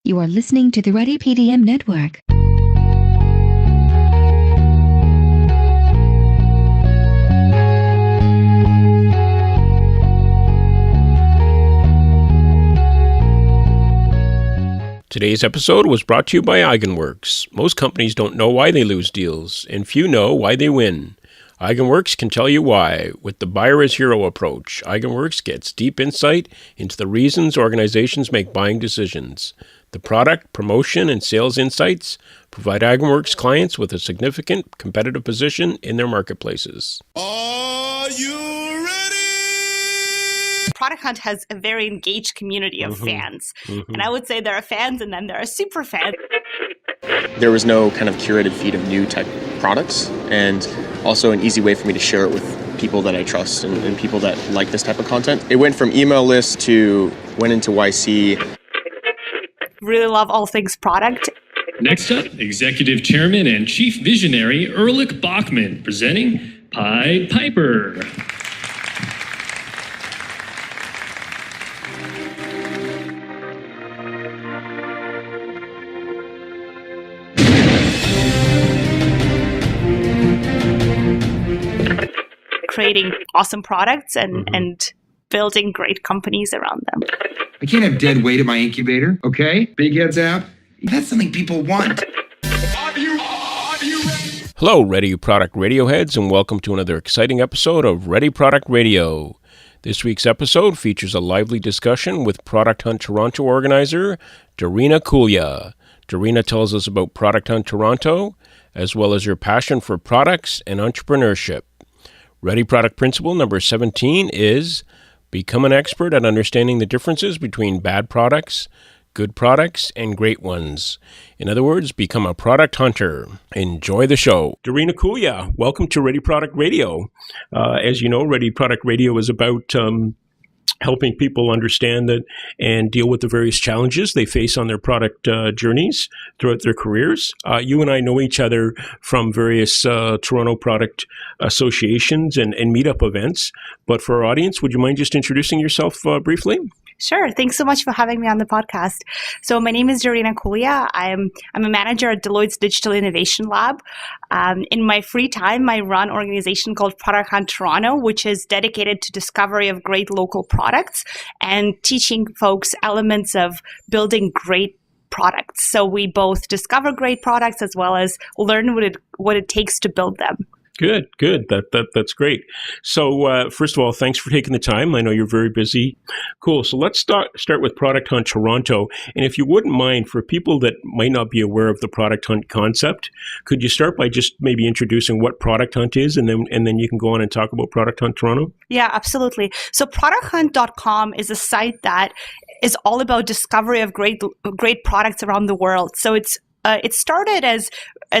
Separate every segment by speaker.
Speaker 1: You are listening to the Ready PDM Network.
Speaker 2: Today's episode was brought to you by Eigenworks. Most companies don't know why they lose deals, and few know why they win. Eigenworks can tell you why. With the buyer as hero approach, Eigenworks gets deep insight into the reasons organizations make buying decisions. The product, promotion, and sales insights provide Eigenworks clients with a significant competitive position in their marketplaces.
Speaker 3: Are you ready?
Speaker 4: Product Hunt has a very engaged community of fans. And I would say there are fans and then there are super fans.
Speaker 5: There was no kind of curated feed of new type products, and also an easy way for me to share it with people that I trust and people that like this type of content. It went from email lists to went into YC.
Speaker 4: Really love all things product.
Speaker 6: Next up, Executive Chairman and Chief Visionary Erlich Bachman presenting Pied Piper.
Speaker 4: Creating awesome products and building great companies around them.
Speaker 7: I can't have dead weight at my incubator, okay? Big heads app. That's something people want.
Speaker 3: Are you ready?
Speaker 2: Hello, Ready Product Radio heads, and welcome to another exciting episode of Ready Product Radio. This week's episode features a lively discussion with Product Hunt Toronto organizer Daryna Kulya. Daryna tells us about Product Hunt Toronto, as well as her passion for products and entrepreneurship. Ready Product Principle number 17 is become an expert at understanding the differences between bad products, good products, and great ones. In other words, become a product hunter. Enjoy the show. Daryna Kulya, welcome to Ready Product Radio. As you know, Ready Product Radio is about helping people understand that and deal with the various challenges they face on their product journeys throughout their careers. You and I know each other from various Toronto product associations and meetup events. But for our audience, would you mind just introducing yourself briefly?
Speaker 4: Sure. Thanks so much for having me on the podcast. So my name is Daryna Kulya. I'm a manager at Deloitte's Digital Innovation Lab. In my free time, I run an organization called Product Hunt Toronto, which is dedicated to discovery of great local products and teaching folks elements of building great products. So we both discover great products as well as learn what it takes to build them.
Speaker 2: Good. That's great. So first of all, thanks for taking the time. I know you're very busy. Cool. So let's start with Product Hunt Toronto. And if you wouldn't mind, for people that might not be aware of the Product Hunt concept, could you start by just maybe introducing what Product Hunt is, and then you can go on and talk about Product Hunt Toronto?
Speaker 4: Yeah, absolutely. So producthunt.com is a site that is all about discovery of great products around the world. So it started as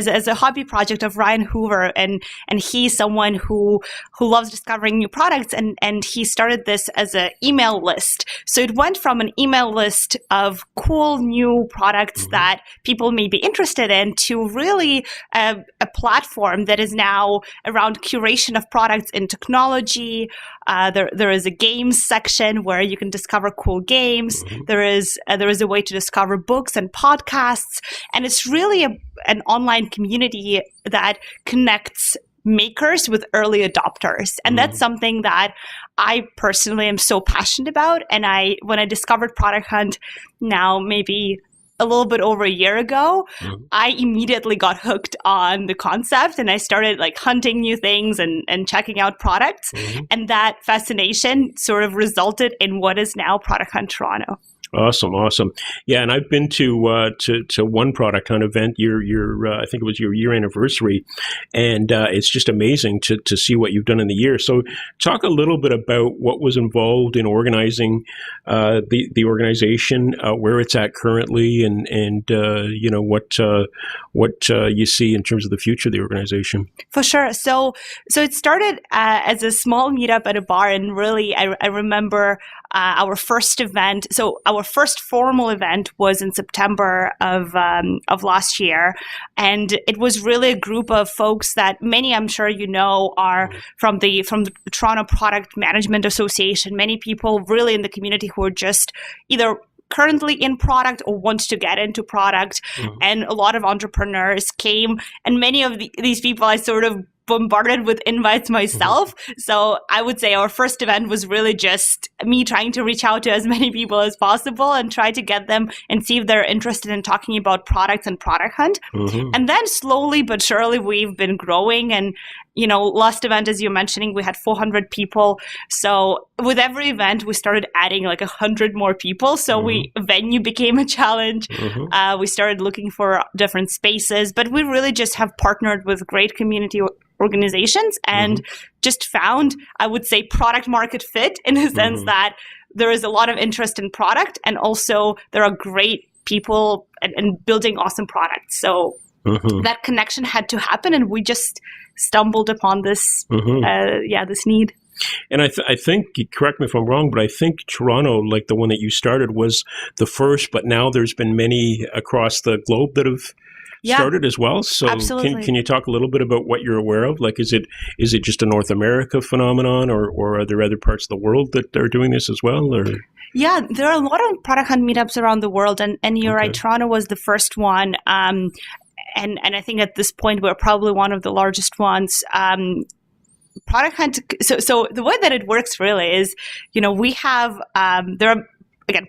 Speaker 4: a hobby project of Ryan Hoover, and he's someone who loves discovering new products, and he started this as an email list. So it went from an email list of cool new products that people may be interested in to really a platform that is now around curation of products in technology. There is a games section where you can discover cool games. There is a way to discover books and podcasts, and it's really an online community that connects makers with early adopters. And that's something that I personally am so passionate about. And when I discovered Product Hunt now maybe a little bit over a year ago, I immediately got hooked on the concept, and I started hunting new things and checking out products. And that fascination sort of resulted in what is now Product Hunt Toronto.
Speaker 2: Awesome. Yeah, and I've been to one Product Hunt event. I think it was your year anniversary, and it's just amazing to see what you've done in the year. So, talk a little bit about what was involved in organizing the organization, where it's at currently, and what you see in terms of the future of the organization.
Speaker 4: For sure. So it started as a small meetup at a bar, and really, I remember our first event. So our first formal event was in September of last year, and it was really a group of folks that many, I'm sure you know, are from the Toronto Product Management Association. Many people really in the community who are just either currently in product or want to get into product. And a lot of entrepreneurs came, and many of these people I sort of bombarded with invites myself. So I would say our first event was really just me trying to reach out to as many people as possible and try to get them and see if they're interested in talking about products and Product Hunt. And then slowly but surely we've been growing. And, last event, as you're mentioning, we had 400 people. So with every event, we started adding like 100 more people. So venue became a challenge. We started looking for different spaces, but we really just have partnered with great community organizations and just found, I would say, product market fit in the sense that there is a lot of interest in product, and also there are great people and building awesome products. So that connection had to happen, and we just stumbled upon this, this need.
Speaker 2: And I think, correct me if I'm wrong, but I think Toronto, like the one that you started, was the first, but now there's been many across the globe that have started as well. So can you talk a little bit about what you're aware of? Like, is it just a North America phenomenon, or are there other parts of the world that are doing this as well? Or
Speaker 4: yeah, there are a lot of Product Hunt meetups around the world, and you're right, Toronto was the first one. And I think at this point we're probably one of the largest ones. Product Hunt. So the way that it works really is, we have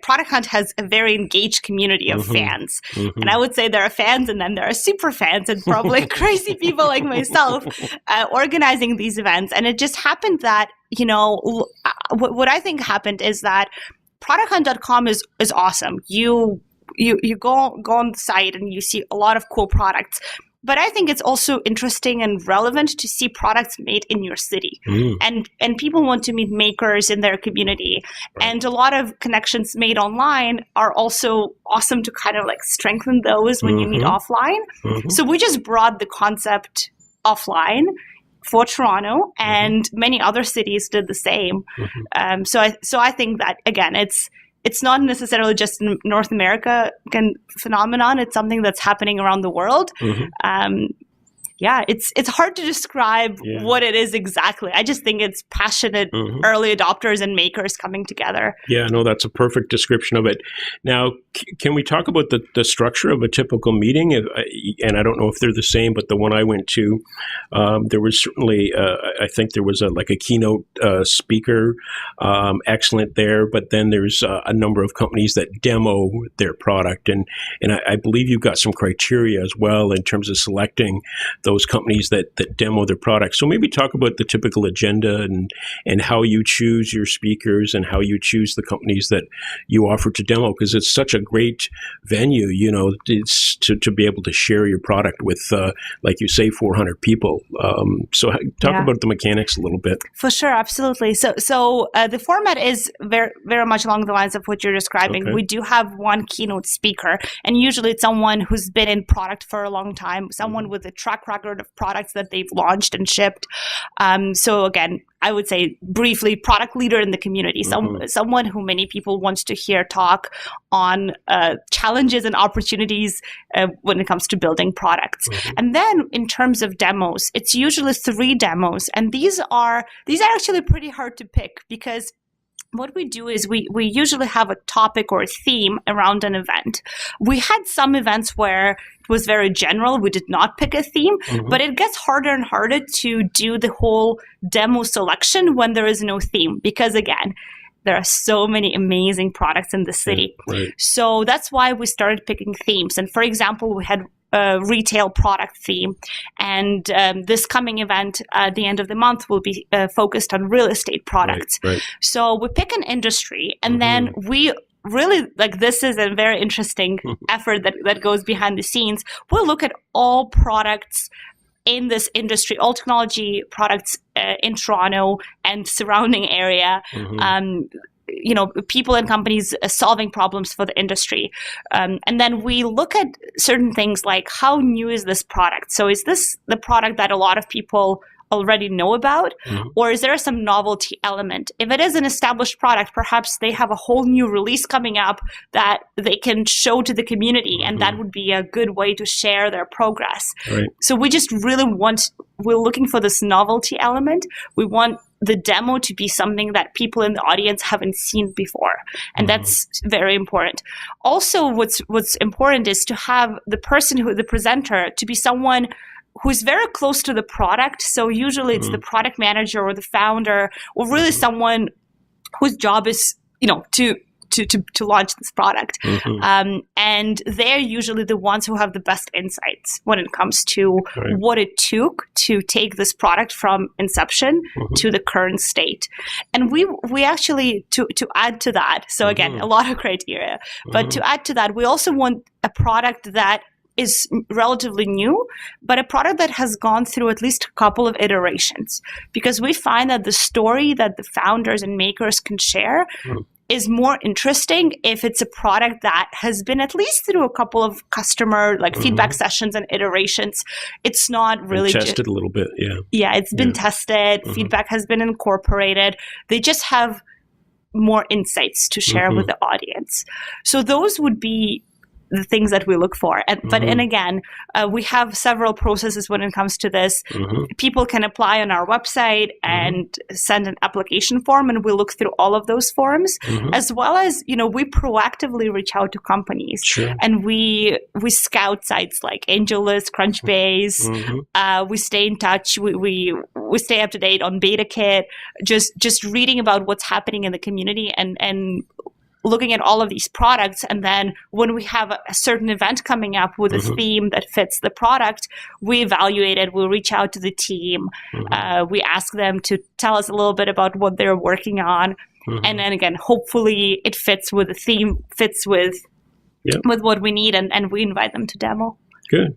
Speaker 4: Product Hunt has a very engaged community of fans. And I would say there are fans, and then there are super fans, and probably crazy people like myself organizing these events. And it just happened that, what I think happened is that producthunt.com is awesome. You go on the site and you see a lot of cool products. But I think it's also interesting and relevant to see products made in your city. And people want to meet makers in their community. And a lot of connections made online are also awesome to kind of like strengthen those when you meet offline. So we just brought the concept offline for Toronto, and many other cities did the same. So I think that, again, it's not necessarily just a North American phenomenon. It's something that's happening around the world. It's hard to describe what it is exactly. I just think it's passionate early adopters and makers coming together. Yeah, no, that's a perfect description of it. Now, can we talk about the structure of a typical meeting? And I don't know if they're the same, but the one I went to, there was certainly, I think there was a keynote speaker, excellent there, but then there's a number of companies that demo their product. And I believe you've got some criteria as well in terms of selecting those companies that demo their products. So maybe talk about the typical agenda and how you choose your speakers and how you choose the companies that you offer to demo, because it's such a great venue, it's to be able to share your product with, like you say, 400 people. So talk about the mechanics a little bit. For sure, absolutely. So the format is very, very much along the lines of what you're describing. We do have one keynote speaker, and usually it's someone who's been in product for a long time, someone with a track record of products that they've launched and shipped. So again, I would say briefly, product leader in the community, someone who many people want to hear talk on challenges and opportunities when it comes to building products. And then in terms of demos, it's usually 3 demos, and these are actually pretty hard to pick, because what we do is we usually have a topic or a theme around an event. We had some events where it was very general. We did not pick a theme, but it gets harder and harder to do the whole demo selection when there is no theme, because again, there are so many amazing products in the city. So that's why we started picking themes. And for example, we had a retail product theme. And this coming event at the end of the month will be focused on real estate products. So we pick an industry, and then we really, this is a very interesting effort that goes behind the scenes. We'll look at all products in this industry, all technology products in Toronto and surrounding area. People and companies solving problems for the industry. And then we look at certain things like, how new is this product? So is this the product that a lot of people already know about? Or is there some novelty element? If it is an established product, perhaps they have a whole new release coming up that they can show to the community, and that would be a good way to share their progress. So we just really we're looking for this novelty element. We want the demo to be something that people in the audience haven't seen before. And that's very important. Also, what's important is to have the presenter to be someone who's very close to the product. So usually it's the product manager or the founder, or really someone whose job is, to launch this product. And they're usually the ones who have the best insights when it comes to what it took to take this product from inception to the current state. And we actually, to add to that, so again, a lot of criteria, but to add to that, we also want a product that is relatively new, but a product that has gone through at least a couple of iterations, because we find that the story that the founders and makers can share is more interesting if it's a product that has been at least through a couple of customer feedback sessions and iterations. It's not really
Speaker 2: tested a little bit.
Speaker 4: Yeah, it's been tested. Feedback has been incorporated. They just have more insights to share with the audience. So those would be the things that we look for. And again, we have several processes when it comes to this. People can apply on our website and send an application form, and we look through all of those forms, as well as, we proactively reach out to companies. And we scout sites like AngelList, Crunchbase. We stay in touch. We stay up to date on BetaKit, just reading about what's happening in the community and looking at all of these products. And then when we have a certain event coming up with a theme that fits the product, we evaluate it. We reach out to the team. We ask them to tell us a little bit about what they're working on. And then again, hopefully it fits with the theme, fits with what we need, and we invite them to demo.
Speaker 2: Good.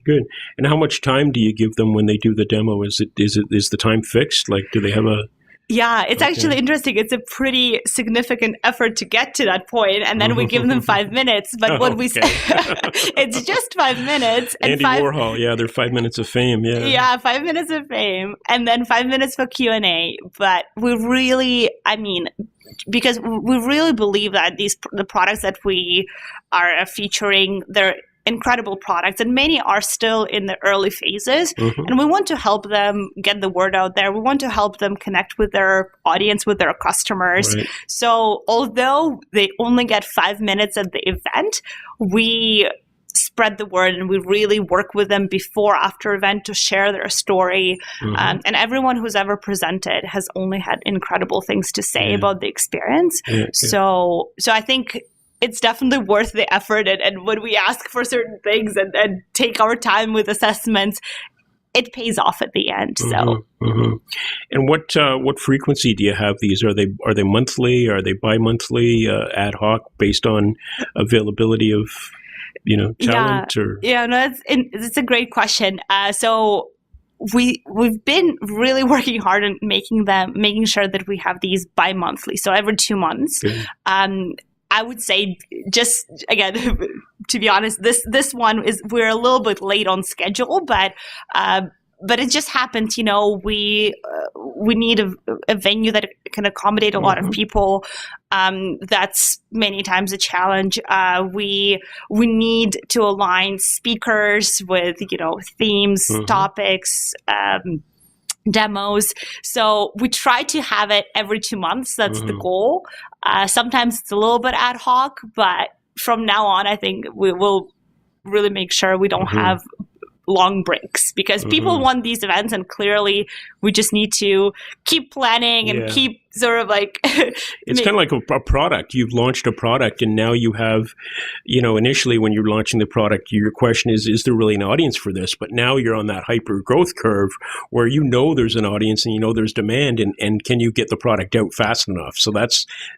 Speaker 2: And how much time do you give them when they do the demo? Is the time fixed? Like, do they have a...
Speaker 4: Yeah, it's actually interesting. It's a pretty significant effort to get to that point, and then we give them 5 minutes. But what we say, it's just 5 minutes. And
Speaker 2: Andy Warhol, they're 5 minutes of fame. Yeah,
Speaker 4: 5 minutes of fame, and then 5 minutes for Q&A. But we really, because we really believe that the products that we are featuring, they're incredible products, and many are still in the early phases, and we want to help them get the word out there. We want to help them connect with their audience, with their customers. So although they only get 5 minutes at the event, we spread the word, and we really work with them before, after event, to share their story. And everyone who's ever presented has only had incredible things to say about the experience. So I think it's definitely worth the effort. And when we ask for certain things and take our time with assessments, it pays off at the end. So,
Speaker 2: and what frequency do you have these? Are they monthly? Are they bi-monthly? Ad hoc, based on availability of talent?
Speaker 4: It's a great question. So we've been really working hard on making sure that we have these bi-monthly, so every 2 months. I would say, just again, to be honest, this one we're a little bit late on schedule, but it just happened. We need a venue that can accommodate a lot of people. That's many times a challenge. We need to align speakers with themes, topics. Demos. So we try to have it every 2 months. That's the goal. Sometimes it's a little bit ad hoc, but from now on, I think we will really make sure we don't have long breaks, because people want these events, and clearly we just need to keep planning and keep sort of
Speaker 2: it's kind of like a product. You've launched a product, and now you have, initially when you're launching the product, your question is there really an audience for this? But now you're on that hyper growth curve where there's an audience and there's demand, and can you get the product out fast enough? So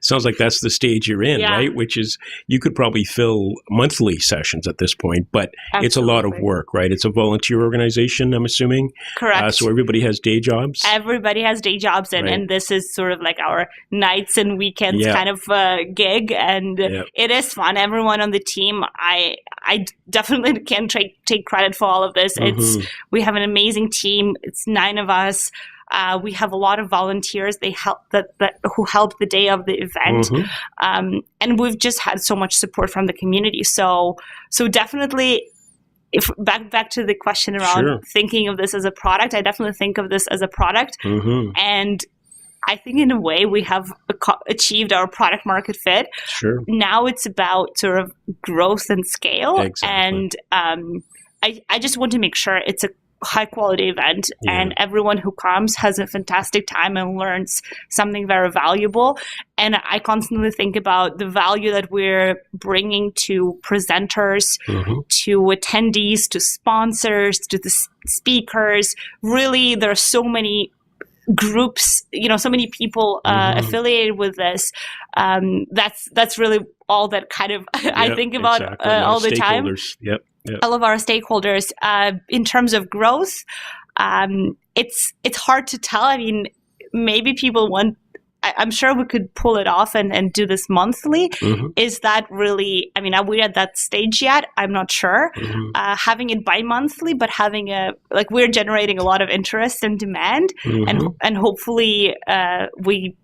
Speaker 2: sounds like that's the stage you're in, right? Which is, you could probably fill monthly sessions at this point, but it's a lot of work, right? It's a volunteer organization, I'm assuming.
Speaker 4: Correct.
Speaker 2: So everybody has day jobs?
Speaker 4: Everybody has day jobs, and this is sort of like our nights and weekends kind of gig, and it is fun. Everyone on the team, I definitely can't take credit for all of this. We have an amazing team. It's 9 of us. We have a lot of volunteers. They help who help the day of the event, and we've just had so much support from the community. So definitely. If back to the question around thinking of this as a product, I definitely think of this as a product, and I think in a way we have achieved our product market fit.
Speaker 2: Sure.
Speaker 4: Now it's about sort of growth and scale.
Speaker 2: Exactly.
Speaker 4: And I just want to make sure it's a high quality event and everyone who comes has a fantastic time and learns something very valuable. And I constantly think about the value that we're bringing to presenters, to attendees, to sponsors, to the speakers. Really, there are so many groups, so many people affiliated with this. That's really all that kind of I think about all the time.
Speaker 2: Yep.
Speaker 4: All of our stakeholders. In terms of growth, it's hard to tell. I mean, maybe people want. I'm sure we could pull it off and do this monthly. Is that really? I mean, are we at that stage yet? I'm not sure. Having it bi-monthly, but having we're generating a lot of interest and demand, and hopefully we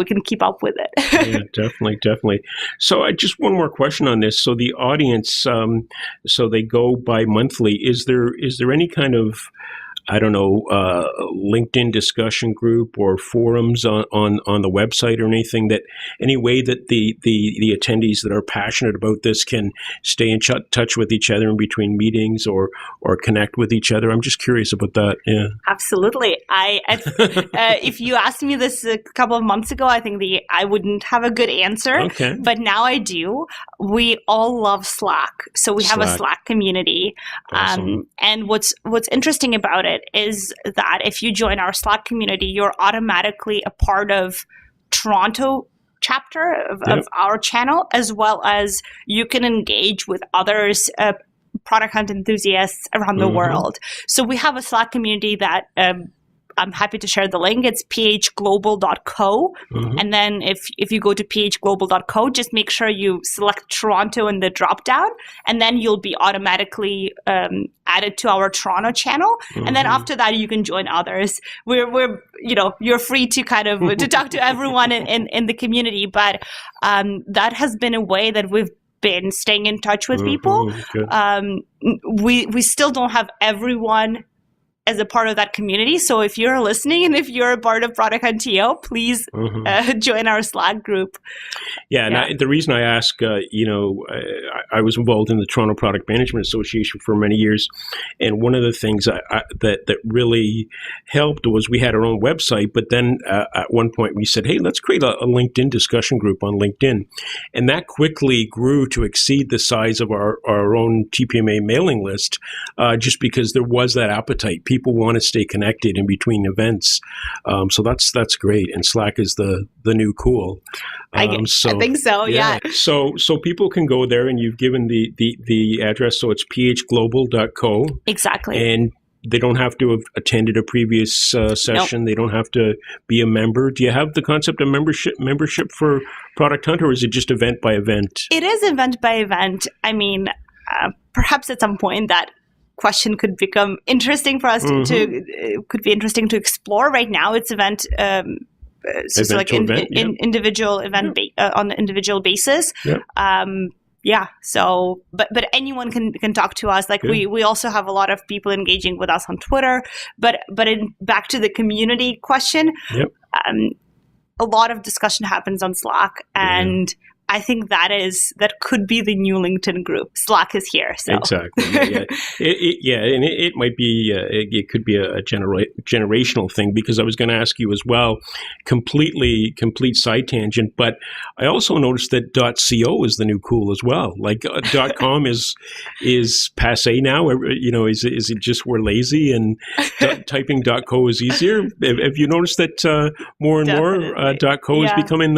Speaker 4: can keep up with it.
Speaker 2: Yeah, definitely. So just one more question on this. So the audience, so they go bi-monthly. Is there any kind of, I don't know, LinkedIn discussion group or forums on the website or anything any way that the attendees that are passionate about this can stay in touch with each other in between meetings or connect with each other? I'm just curious about that. Yeah.
Speaker 4: Absolutely. If you asked me this a couple of months ago, I think I wouldn't have a good answer.
Speaker 2: Okay.
Speaker 4: But now I do. We all love Slack. So we have a Slack community.
Speaker 2: Awesome.
Speaker 4: And what's interesting about it is that if you join our Slack community, you're automatically a part of Toronto chapter of our channel, as well as you can engage with others, product hunt enthusiasts around the world. So we have a Slack community that I'm happy to share the link. It's phglobal.co. And then if you go to phglobal.co, just make sure you select Toronto in the drop-down, and then you'll be automatically added to our Toronto channel. And then after that, you can join others. We're you're free to kind of to talk to everyone in the community. But that has been a way that we've been staying in touch with people. We still don't have everyone as a part of that community. So if you're listening and if you're a part of Product Hunt TO, please join our Slack group.
Speaker 2: Yeah, and the reason I ask, I was involved in the Toronto Product Management Association for many years, and one of the things that really helped was we had our own website, but then at one point we said, hey, let's create a LinkedIn discussion group on LinkedIn. And that quickly grew to exceed the size of our own TPMA mailing list, just because there was that appetite. People want to stay connected in between events. So that's great. And Slack is the new cool.
Speaker 4: I think so, yeah.
Speaker 2: So people can go there, and you've given the address. So it's phglobal.co.
Speaker 4: Exactly.
Speaker 2: And they don't have to have attended a previous session. Nope. They don't have to be a member. Do you have the concept of membership for Product Hunt, or is it just event by event?
Speaker 4: It is event by event. I mean, perhaps at some point that question could become interesting for us could be interesting to explore. Right now, it's event. Individual event on an individual basis. Yep. So, but anyone can talk to us. Like we also have a lot of people engaging with us on Twitter. But back to the community question, a lot of discussion happens on Slack, and I think that could be the new LinkedIn group. Slack is here. So.
Speaker 2: Exactly. And it might be, it could be a generational thing, because I was going to ask you as well, complete side tangent, but I also noticed that .co is the new cool as well. Like .com is passé now. Is it just we're lazy and typing .co is easier? Have you noticed that more and more .co is becoming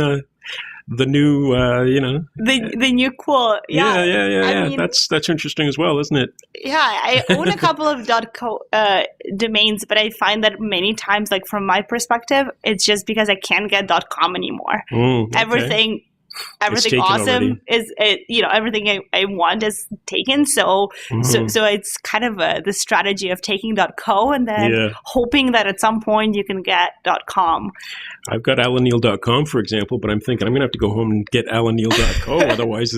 Speaker 2: the new,
Speaker 4: the new cool. Yeah.
Speaker 2: I mean, that's interesting as well, isn't it?
Speaker 4: Yeah, I own a couple of .co domains, but I find that many times, like from my perspective, it's just because I can't get .com anymore.
Speaker 2: Okay.
Speaker 4: Everything everything
Speaker 2: taken
Speaker 4: awesome
Speaker 2: already.
Speaker 4: everything I want is taken. So it's kind of the strategy of taking .co and then hoping that at some point you can get .com.
Speaker 2: I've got alanneal.com, for example, but I'm thinking I'm going to have to go home and get alanneal.co. Otherwise,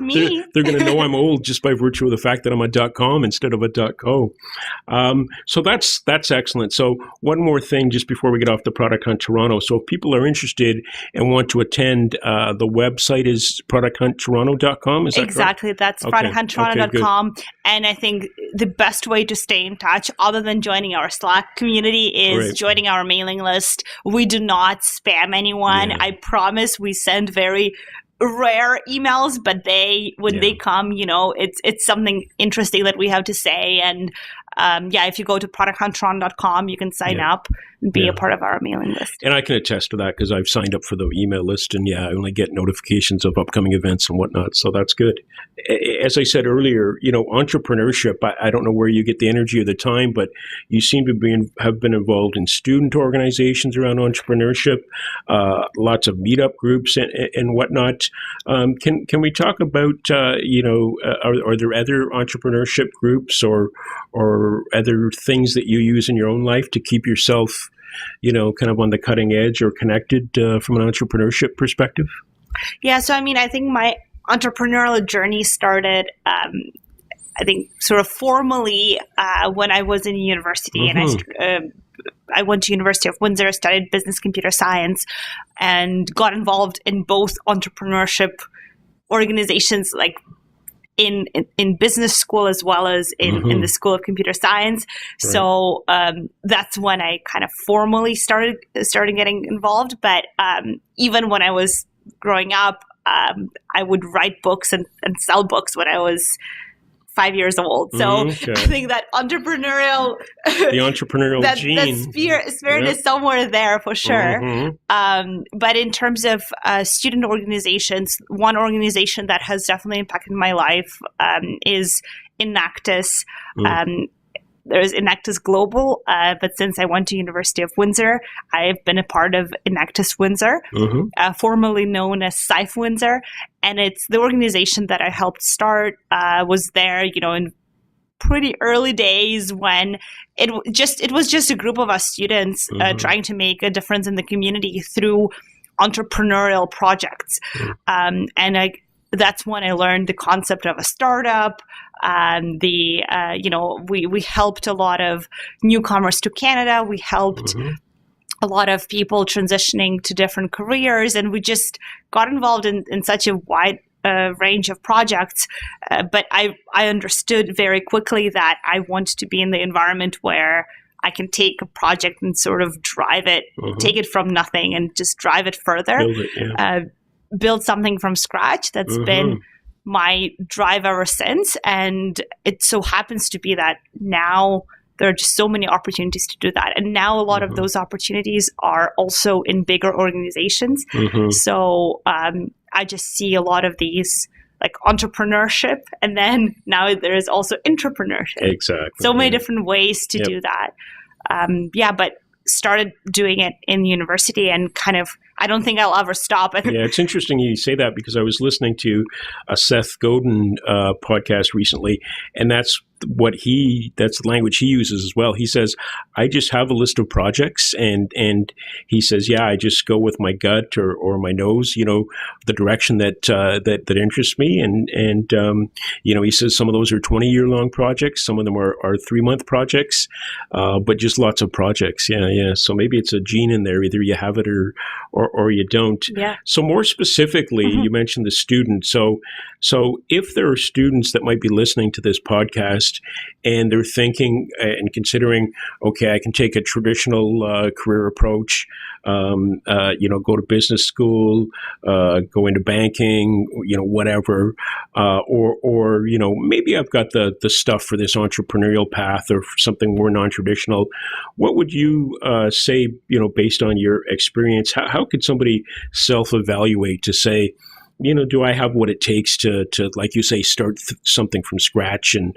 Speaker 4: .me.
Speaker 2: They're going to know I'm old just by virtue of the fact that I'm a .com instead of a .co. So that's excellent. So one more thing just before we get off the Product Hunt Toronto. So if people are interested and want to attend, the website is producthunttoronto.com. Is that
Speaker 4: exactly correct? That's producthunttoronto.com. And I think the best way to stay in touch, other than joining our Slack community, is joining our mailing list. We do not spam anyone. I promise we send very rare emails, but when they come, it's something interesting that we have to say. And if you go to producthunttoronto.com, you can sign up and be a part of our mailing list.
Speaker 2: And I can attest to that because I've signed up for the email list, and I only get notifications of upcoming events and whatnot. So that's good. As I said earlier, entrepreneurship, I don't know where you get the energy or the time, but you seem to have been involved in student organizations around entrepreneurship, lots of meetup groups and whatnot. Can we talk about, are there other entrepreneurship groups or other things that you use in your own life to keep yourself, kind of on the cutting edge or connected from an entrepreneurship perspective?
Speaker 4: Yeah, so I think my entrepreneurial journey started, I think, sort of formally when I was in university, and I went to University of Windsor, studied business computer science, and got involved in both entrepreneurship organizations, like in business school as well as in the School of Computer Science. Right. So that's when I kind of formally started getting involved. But even when I was growing up, I would write books and sell books when I was 5 years old. So I think that the entrepreneurial gene, that spirit is somewhere there for sure. But in terms of student organizations, one organization that has definitely impacted my life is Enactus. There's Enactus Global, but since I went to University of Windsor, I've been a part of Enactus Windsor, formerly known as SIFE Windsor, and it's the organization that I helped start. Was there, in pretty early days when it was just a group of us students trying to make a difference in the community through entrepreneurial projects, and that's when I learned the concept of a startup. We helped a lot of newcomers to Canada. We helped a lot of people transitioning to different careers, and we just got involved in such a wide range of projects. But I understood very quickly that I want to be in the environment where I can take a project and sort of drive it, take it from nothing and just drive it further. Build it, build something from scratch. That's been my drive ever since. And it so happens to be that now there are just so many opportunities to do that. And now a lot of those opportunities are also in bigger organizations. So I just see a lot of these like entrepreneurship, and then now there is also entrepreneurship. Exactly. So many different ways to do that. But started doing it in university and kind of, I don't think I'll ever stop.
Speaker 2: It's interesting you say that because I was listening to a Seth Godin podcast recently, and that's the language he uses as well. He says, I just have a list of projects, and he says, I just go with my gut or my nose, the direction that interests me. And he says some of those are 20-year-long projects. Some of them are 3-month projects, but just lots of projects. So maybe it's a gene in there. Either you have it or you don't. Yeah. So more specifically, you mentioned the student. So if there are students that might be listening to this podcast and they're thinking and considering, okay, I can take a traditional career approach, go to business school, go into banking, whatever, or maybe I've got the stuff for this entrepreneurial path or something more non-traditional. What would you say, based on your experience, how could somebody self-evaluate to say, do I have what it takes to like you say, start something from scratch and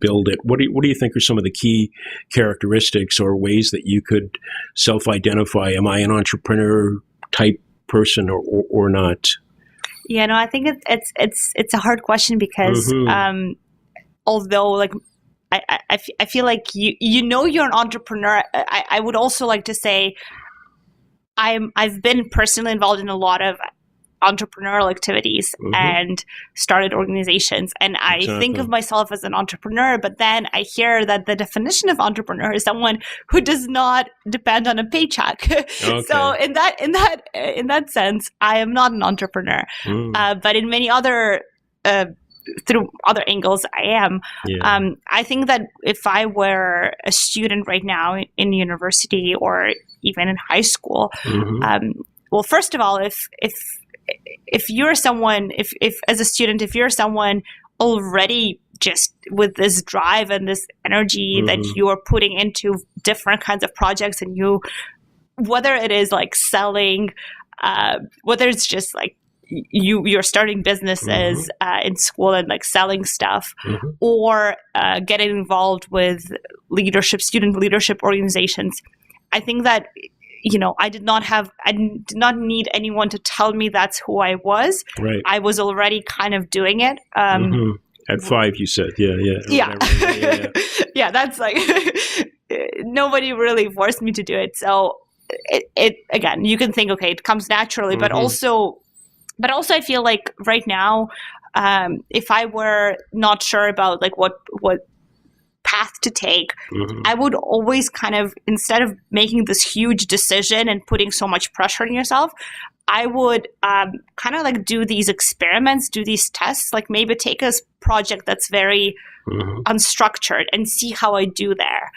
Speaker 2: build it? What do you think are some of the key characteristics or ways that you could self-identify? Am I an entrepreneur type person or not?
Speaker 4: Yeah, no, I think it's a hard question because although like I feel like you're an entrepreneur, I would also like to say I've been personally involved in a lot of entrepreneurial activities and started organizations, and I think of myself as an entrepreneur, but then I hear that the definition of entrepreneur is someone who does not depend on a paycheck. Okay. So in that sense, I am not an entrepreneur, but in many other through other angles, I am. Yeah. I think that if I were a student right now in university or even in high school, well, first of all, if you're someone, if as a student, if you're someone already just with this drive and this energy that you are putting into different kinds of projects, and whether it is like selling, whether it's just like you're starting businesses in school and like selling stuff, or getting involved with student leadership organizations, I think that I did not need anyone to tell me that's who I was. Right. I was already kind of doing it.
Speaker 2: At 5, you said, yeah.
Speaker 4: Yeah, that's like nobody really forced me to do it. So it again, you can think, okay, it comes naturally, but also I feel like right now, if I were not sure about like what path to take, I would always kind of, instead of making this huge decision and putting so much pressure on yourself, I would kind of like do these experiments, do these tests, like maybe take a project that's very unstructured and see how I do there,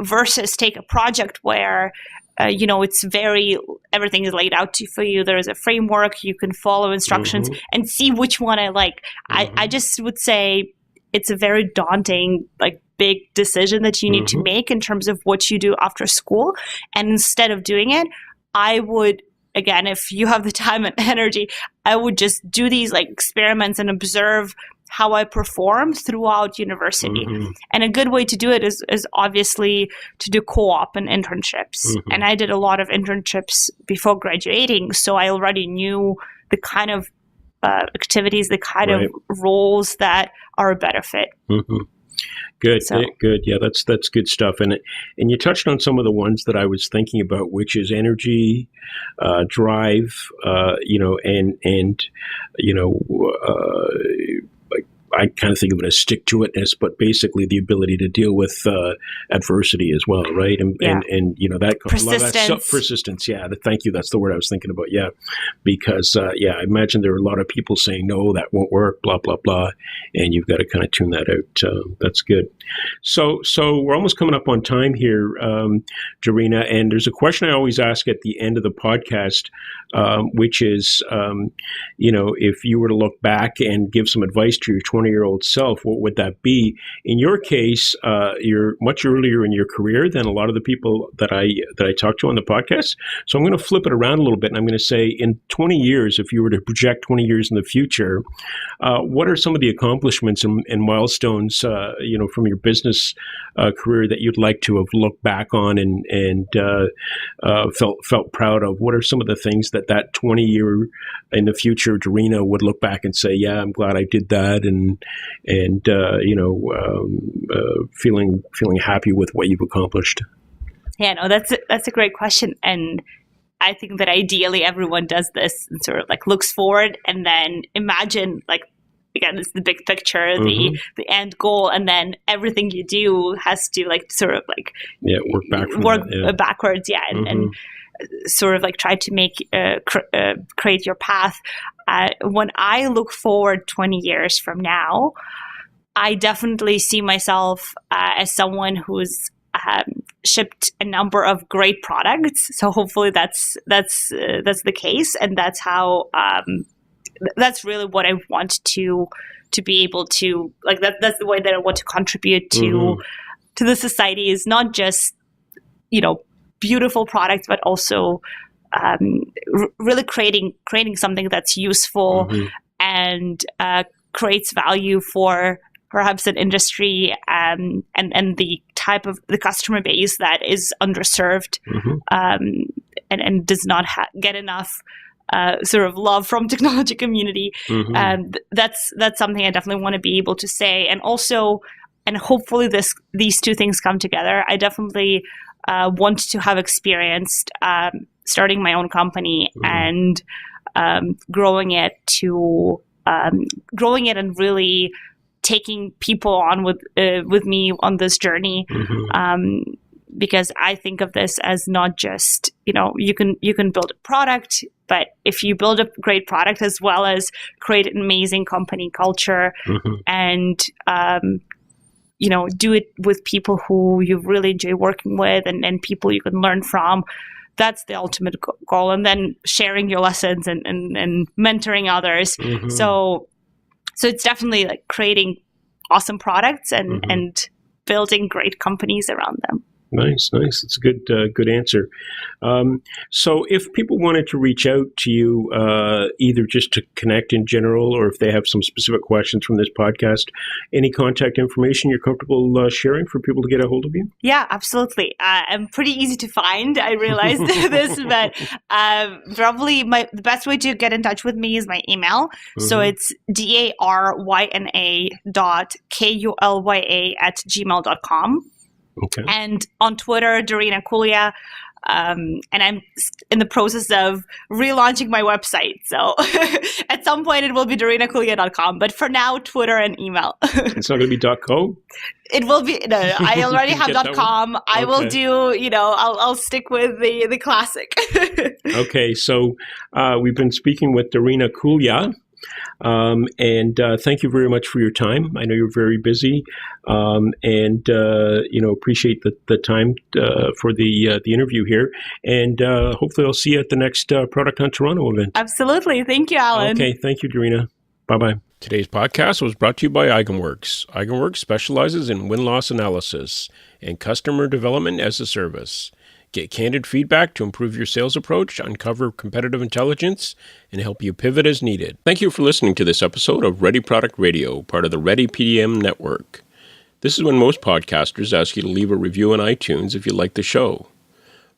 Speaker 4: versus take a project where it's everything is laid out for you. There is a framework, you can follow instructions and see which one I like. I just would say it's a very daunting, like big decision that you need to make in terms of what you do after school. And instead of doing it, I would, again, if you have the time and energy, I would just do these like experiments and observe how I perform throughout university. And a good way to do it is obviously to do co-op and internships. And I did a lot of internships before graduating, so I already knew the kind of activities, the kind of roles that are a better fit.
Speaker 2: Good. Yeah, that's good stuff. And you touched on some of the ones that I was thinking about, which is energy, drive, I kind of think of it as stick-to-itness, but basically the ability to deal with adversity as well, right? And that
Speaker 4: persistence.
Speaker 2: Persistence. Yeah, thank you. That's the word I was thinking about. Yeah, because I imagine there are a lot of people saying no, that won't work, blah blah blah, and you've got to kind of tune that out. That's good. So we're almost coming up on time here, Daryna, and there's a question I always ask at the end of the podcast, which is, if you were to look back and give some advice to your 20-year-old self, what would that be? In your case, you're much earlier in your career than a lot of the people that I talk to on the podcast. So I'm going to flip it around a little bit, and I'm going to say, in 20 years, if you were to project 20 years in the future, what are some of the accomplishments and milestones, from your business career that you'd like to have looked back on and felt proud of? What are some of the things that 20-year in the future Daryna would look back and say, yeah, I'm glad I did that, and feeling happy with what you've accomplished?
Speaker 4: Yeah, no, that's a great question, and I think that ideally everyone does this and sort of like looks forward and then imagine, like, again, it's the big picture, the end goal, and then everything you do has to like sort of like work backwards, and sort of like try to make create your path. When I look forward 20 years from now, I definitely see myself as someone who's shipped a number of great products. So hopefully that's the case, and that's how that's really what I want to be able to, like, that's the way that I want to contribute to the society, is not just beautiful products, but also really creating something that's useful and creates value for perhaps an industry and the type of the customer base that is underserved. and does not get enough sort of love from technology community.
Speaker 2: Mm-hmm.
Speaker 4: That's something I definitely want to be able to say. And also, and hopefully these two things come together. I definitely want to have experienced starting my own company and growing it and really taking people on with me on this journey. Because I think of this as not just, you can build a product, but if you build a great product as well as create an amazing company culture and, do it with people who you really enjoy working with and people you can learn from, that's the ultimate goal. And then sharing your lessons and mentoring others. So it's definitely like creating awesome products and building great companies around them.
Speaker 2: Nice. It's a good answer. So if people wanted to reach out to you, either just to connect in general, or if they have some specific questions from this podcast, any contact information you're comfortable sharing for people to get a hold of you?
Speaker 4: Yeah, absolutely. I'm pretty easy to find. I realized this, but probably the best way to get in touch with me is my email. So it's daryna.kulya@gmail.com.
Speaker 2: Okay.
Speaker 4: And on Twitter, Daryna Kulya. And I'm in the process of relaunching my website. So at some point it will be DarynaKulya.com. But for now, Twitter and email.
Speaker 2: It's not going to be .co?
Speaker 4: It will be. No, I already have .com. I will do, I'll stick with the classic.
Speaker 2: Okay. So we've been speaking with Daryna Kulya. And thank you very much for your time. I know you're very busy, and appreciate the time for the interview here. And hopefully, I'll see you at the next Product Hunt Toronto event.
Speaker 4: Absolutely, thank you, Alan.
Speaker 2: Okay, thank you, Daryna. Bye-bye. Today's podcast was brought to you by Eigenworks. Eigenworks specializes in win-loss analysis and customer development as a service. Get candid feedback to improve your sales approach, uncover competitive intelligence, and help you pivot as needed. Thank you for listening to this episode of Ready Product Radio, part of the Ready PDM network. This is when most podcasters ask you to leave a review on iTunes if you like the show.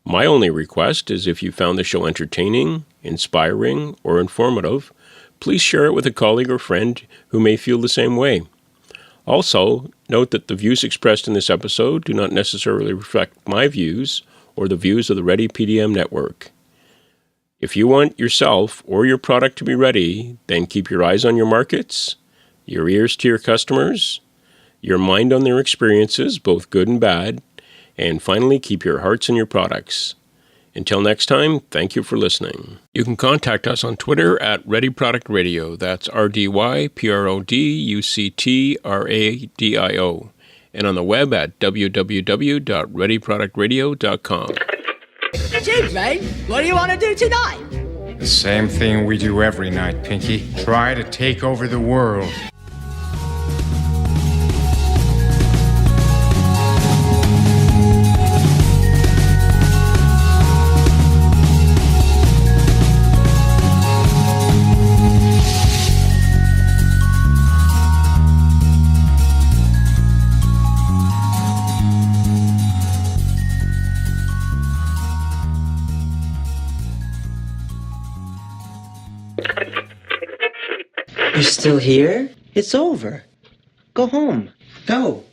Speaker 2: My only request is if you found the show entertaining, inspiring, or informative, please share it with a colleague or friend who may feel the same way. Also, note that the views expressed in this episode do not necessarily reflect my views or the views of the Ready PDM network. If you want yourself or your product to be ready, then keep your eyes on your markets, your ears to your customers, your mind on their experiences, both good and bad, and finally keep your hearts in your products. Until next time, thank you for listening. You can contact us on Twitter at Ready Product Radio. That's RDYPRODUCTRADIO. And on the web at www.readyproductradio.com.
Speaker 8: Gee, mate, what do you want to do tonight?
Speaker 9: The same thing we do every night, Pinky. Try to take over the world.
Speaker 8: You're still here? It's over. Go home. Go.